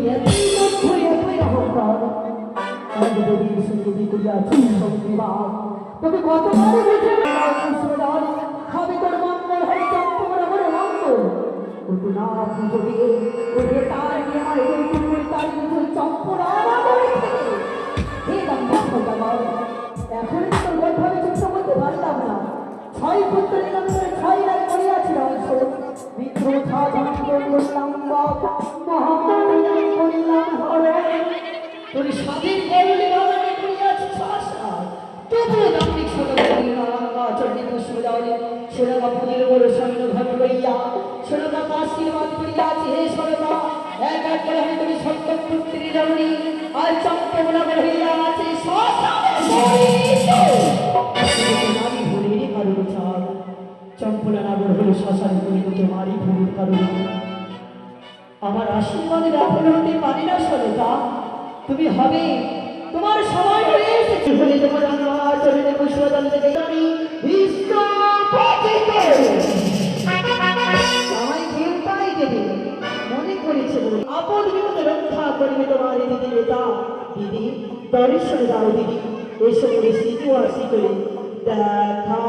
এতই দুঃখ এতই অহংকার এক দেবীর সঙ্গে করিয়াছি সংবিবাদ তোকে কতবারই বুঝে খাবে তোর মঙ্গল হয় চম্পকর করে মঙ্গল ওটু না পুজো দিয়ে ওকে তার নিয়ে আমার ওই তার কিন্তু চম্পরা হে গঙ্গা ভগবান এখন তোর বৈভাবে চিন্তা করতে পারলাম না ছয় পুত্র নিলাম করে ছয় রায় করিয়াছি অংশ মিত্র সাধন করলাম মহামায়া করলাম হরে তোর স্বাধীন গৌরী বাগানে করিয়াছি ছাসা তবুও দাম্ভিক সদা করিয়া চণ্ডী পুষ্প যাওয়ালে সোনাগা পুজোর বড় সৈন্য ঘট লইয়া সোনাগা আশীর্বাদ করিয়াছি হে সরদা এক এক করে আমি তুমি সত্য পুত্রী রমণী আর চম্পকনা হইয়া আছে নারী ভুলের কারণ ছাড় চম্পলা নাগর হল শ্মশান পরিণত নারী ভুলের কারণ আমার আশীর্বাদের এখন হতে পারি না সরদা তুমি হবে তোমার সময় হয়ে এসেছে বলে তোমার চরণে পুষ্পদল থেকে আমি আমায় ঘেউটাই দেবে মনে করেছে বলে আপন বিপদে রক্ষা করবে তোমার দিদি নেতা দিদি দর্শন দাও দিদি এসে বলে সিটু আসি করে দেখা